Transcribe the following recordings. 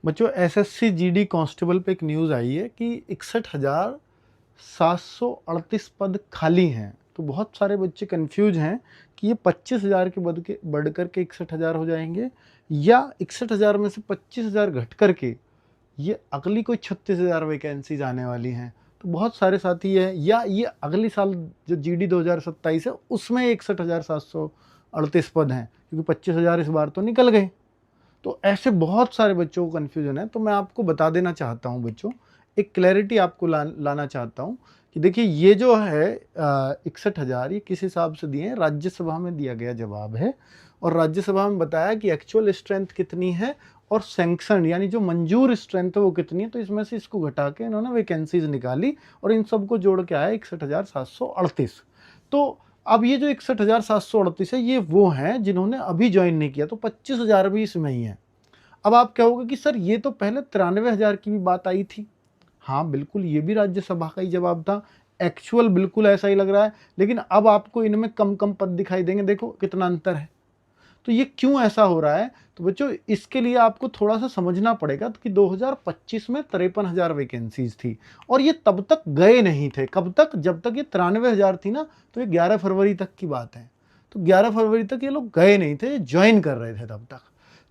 बच्चों SSC GD constable पे एक न्यूज़ आई है कि 61,738 पद खाली हैं। तो बहुत सारे बच्चे कंफ्यूज हैं कि ये 25,000 के बढ़ करके 61,000 हो जाएंगे या 61,000 में से 25,000 घट करके ये अगली कोई 36,000 वैकेंसीज आने वाली हैं। तो बहुत सारे साथी है या ये अगली साल जो जीडी 2027 है उसमें 61,738 पद हैं, क्योंकि 25,000 इस बार तो निकल गए। तो ऐसे बहुत सारे बच्चों को कन्फ्यूजन है। तो मैं आपको बता देना चाहता हूँ बच्चों, एक क्लैरिटी आपको लाना चाहता हूँ कि देखिए ये जो है 61,000 ये किस हिसाब से दिए हैं, राज्यसभा में दिया गया जवाब है। और राज्यसभा में बताया कि एक्चुअल स्ट्रेंथ कितनी है और सैंक्शन यानी जो मंजूर स्ट्रेंथ है वो कितनी है। तो इसमें से इसको घटा के इन्होंने वैकेंसीज निकाली और इन सबको जोड़ के आया 61,738। तो अब ये जो 61,738 है ये वो हैं जिन्होंने अभी ज्वाइन नहीं किया, तो 25,000 भी इसमें ही है। अब आप कहोगे कि सर ये तो पहले 93,000 की भी बात आई थी। हाँ बिल्कुल, ये भी राज्यसभा का ही जवाब था, एक्चुअल बिल्कुल ऐसा ही लग रहा है, लेकिन अब आपको इनमें कम कम पद दिखाई देंगे। देखो कितना अंतर है। तो ये क्यों ऐसा हो रहा है? तो बच्चों इसके लिए आपको थोड़ा सा समझना पड़ेगा कि 2025 में 53,000 वैकेंसीज थी और ये तब तक गए नहीं थे। कब तक? जब तक ये 93,000 थी ना, तो ये 11 फरवरी तक की बात है। तो 11 फरवरी तक ये लोग गए नहीं थे, ज्वाइन कर रहे थे तब तक।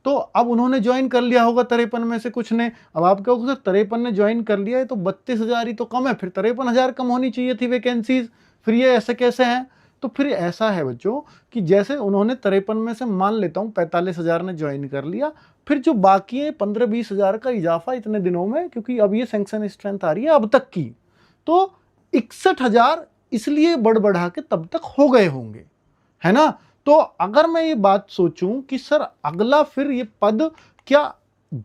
तो अब उन्होंने ज्वाइन कर लिया होगा 53 में से कुछ ने। अब आप कहोगे सर 53 ने ज्वाइन कर लिया है तो 32,000 ही तो कम है, फिर 53,000 कम होनी चाहिए थी वैकेंसीज, फिर ये ऐसे कैसे हैं? तो फिर ऐसा है बच्चों कि जैसे उन्होंने 53 में से मान लेता हूँ 45,000 ने ज्वाइन कर लिया, फिर जो बाकी है 15-20,000 का इजाफा इतने दिनों में, क्योंकि अब ये सैंक्शन स्ट्रेंथ आ रही है अब तक की, तो 61,000 इसलिए बढ़ बढ़ा के तब तक हो गए होंगे, है ना। तो अगर मैं ये बात सोचूं कि सर अगला फिर ये पद क्या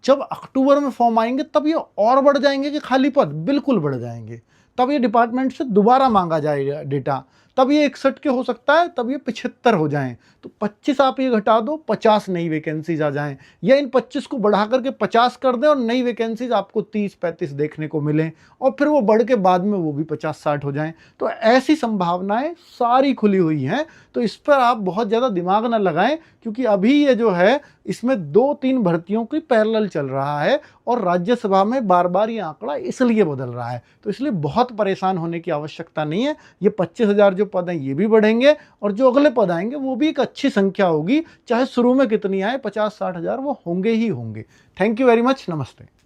जब अक्टूबर में फॉर्म आएंगे तब ये और बढ़ जाएंगे कि खाली पद? बिल्कुल बढ़ जाएंगे। तब ये डिपार्टमेंट से दोबारा मांगा जाएगा डेटा, तब ये 61 के हो सकता है, तब ये 75 हो जाएं। तो 25 आप ये घटा दो, 50 नई वैकेंसीज आ जाएं, या इन 25 को बढ़ा करके 50 कर दें और नई वैकेंसीज आपको 30-35 देखने को मिलें, और फिर वो बढ़ के बाद में वो भी 50-60 हो जाएं। तो ऐसी संभावनाएं सारी खुली हुई हैं। तो इस पर आप बहुत ज़्यादा दिमाग ना लगाएं, क्योंकि अभी ये जो है इसमें 2-3 भर्तियों की पैरेलल चल रहा है और राज्यसभा में बार बार ये आंकड़ा इसलिए बदल रहा है। तो इसलिए बहुत परेशान होने की आवश्यकता नहीं है। ये 25,000 जो पद हैं ये भी बढ़ेंगे और जो अगले पद आएंगे वो भी एक अच्छी संख्या होगी, चाहे शुरू में कितनी आए, 50-60 हज़ार वो होंगे ही होंगे। Thank you very much. नमस्ते।